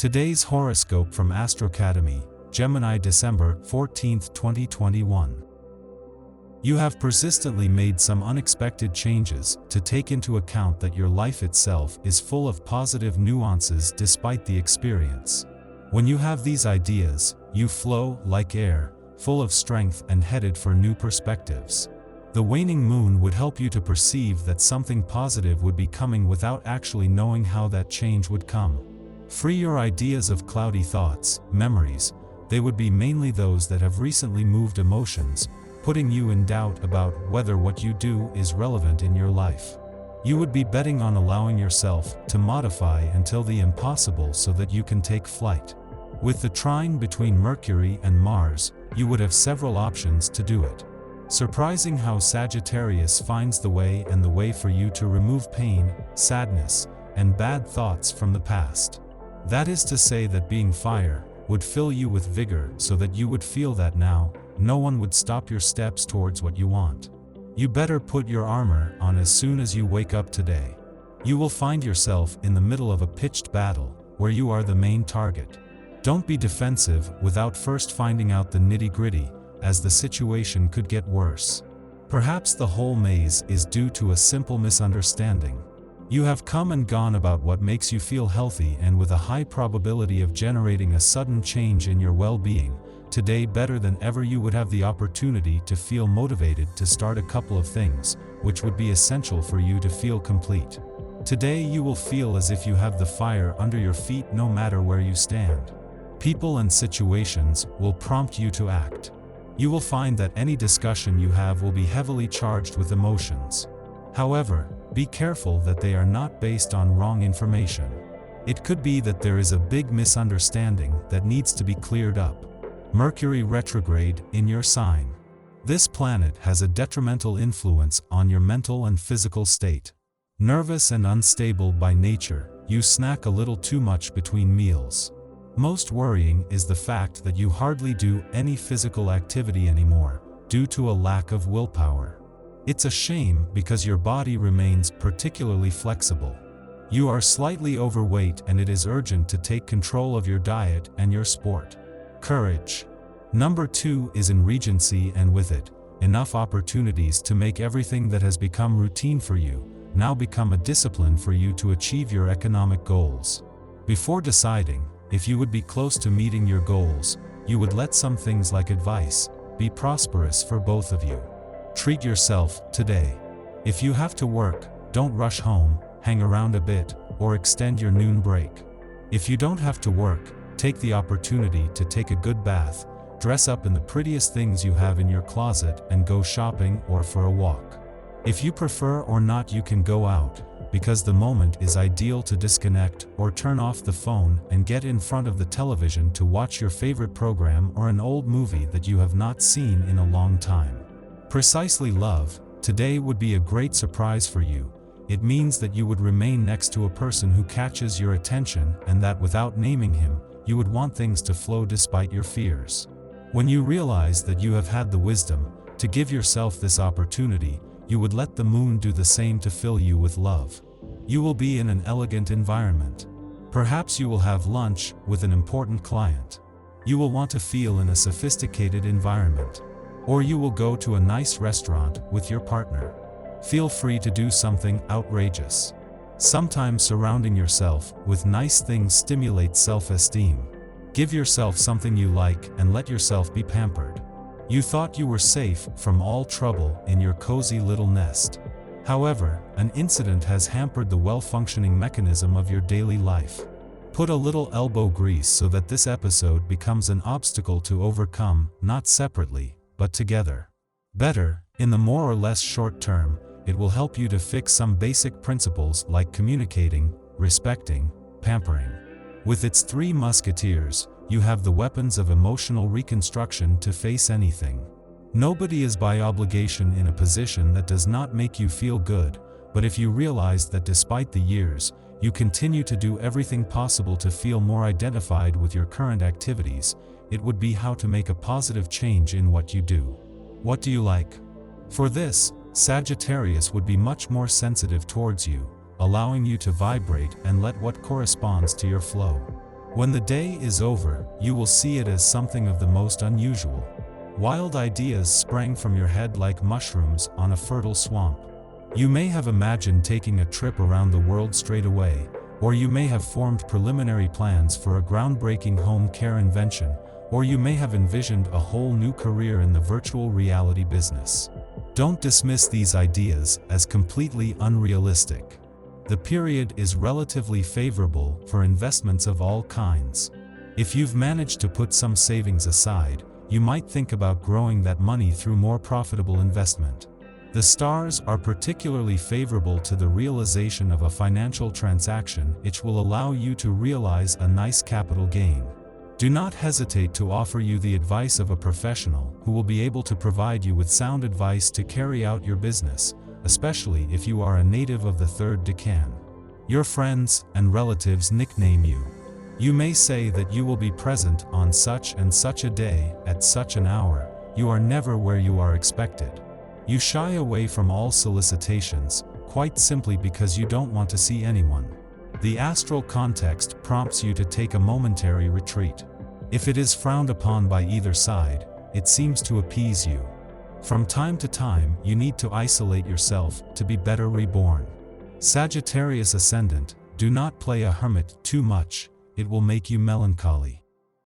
Today's horoscope from Astrocademy, Gemini December 14th, 2021. You have persistently made some unexpected changes to take into account that your life itself is full of positive nuances despite the experience. When you have these ideas, you flow like air, full of strength and headed for new perspectives. The waning moon would help you to perceive that something positive would be coming without actually knowing how that change would come. Free your ideas of cloudy thoughts, memories. They would be mainly those that have recently moved emotions, putting you in doubt about whether what you do is relevant in your life. You would be betting on allowing yourself to modify until the impossible so that you can take flight. With the trine between Mercury and Mars, you would have several options to do it. Surprising how Sagittarius finds the way and the way for you to remove pain, sadness, and bad thoughts from the past. That is to say that being fire would fill you with vigor so that you would feel that now, no one would stop your steps towards what you want. You better put your armor on as soon as you wake up today. You will find yourself in the middle of a pitched battle, where you are the main target. Don't be defensive without first finding out the nitty-gritty, as the situation could get worse. Perhaps the whole maze is due to a simple misunderstanding. You have come and gone about what makes you feel healthy and with a high probability of generating a sudden change in your well-being. Today better than ever you would have the opportunity to feel motivated to start a couple of things, which would be essential for you to feel complete. Today you will feel as if you have the fire under your feet no matter where you stand. People and situations will prompt you to act. You will find that any discussion you have will be heavily charged with emotions. However, be careful that they are not based on wrong information. It could be that there is a big misunderstanding that needs to be cleared up. Mercury retrograde in your sign. This planet has a detrimental influence on your mental and physical state. Nervous and unstable by nature, you snack a little too much between meals. Most worrying is the fact that you hardly do any physical activity anymore, due to a lack of willpower. It's a shame because your body remains particularly flexible. You are slightly overweight and it is urgent to take control of your diet and your sport. Courage. Number 2 is in Regency, and with it, enough opportunities to make everything that has become routine for you now become a discipline for you to achieve your economic goals. Before deciding if you would be close to meeting your goals, you would let some things like advice be prosperous for both of you. Treat yourself today. If you have to work, don't rush home, hang around a bit, or extend your noon break. If you don't have to work, take the opportunity to take a good bath, dress up in the prettiest things you have in your closet and go shopping or for a walk. If you prefer or not, you can go out, because the moment is ideal to disconnect or turn off the phone and get in front of the television to watch your favorite program or an old movie that you have not seen in a long time. Precisely love, today would be a great surprise for you. It means that you would remain next to a person who catches your attention and that without naming him, you would want things to flow despite your fears. When you realize that you have had the wisdom to give yourself this opportunity, you would let the moon do the same to fill you with love. You will be in an elegant environment. Perhaps you will have lunch with an important client. You will want to feel in a sophisticated environment. Or you will go to a nice restaurant with your partner. Feel free to do something outrageous. Sometimes surrounding yourself with nice things stimulates self-esteem. Give yourself something you like and let yourself be pampered. You thought you were safe from all trouble in your cozy little nest. However, an incident has hampered the well-functioning mechanism of your daily life. Put a little elbow grease so that this episode becomes an obstacle to overcome, not separately, but together. Better, in the more or less short term, it will help you to fix some basic principles like communicating, respecting, pampering. With its 3 musketeers, you have the weapons of emotional reconstruction to face anything. Nobody is by obligation in a position that does not make you feel good, but if you realize that despite the years, you continue to do everything possible to feel more identified with your current activities, it would be how to make a positive change in what you do. What do you like? For this, Sagittarius would be much more sensitive towards you, allowing you to vibrate and let what corresponds to your flow. When the day is over, you will see it as something of the most unusual. Wild ideas sprang from your head like mushrooms on a fertile swamp. You may have imagined taking a trip around the world straight away, or you may have formed preliminary plans for a groundbreaking home care invention, or you may have envisioned a whole new career in the virtual reality business. Don't dismiss these ideas as completely unrealistic. The period is relatively favorable for investments of all kinds. If you've managed to put some savings aside, you might think about growing that money through more profitable investment. The stars are particularly favorable to the realization of a financial transaction which will allow you to realize a nice capital gain. Do not hesitate to offer you the advice of a professional who will be able to provide you with sound advice to carry out your business, especially if you are a native of the third decan. Your friends and relatives nickname you. You may say that you will be present on such and such a day at such an hour. You are never where you are expected. You shy away from all solicitations, quite simply because you don't want to see anyone. The astral context prompts you to take a momentary retreat. If it is frowned upon by either side, it seems to appease you. From time to time, you need to isolate yourself to be better reborn. Sagittarius Ascendant, do not play a hermit too much, it will make you melancholy.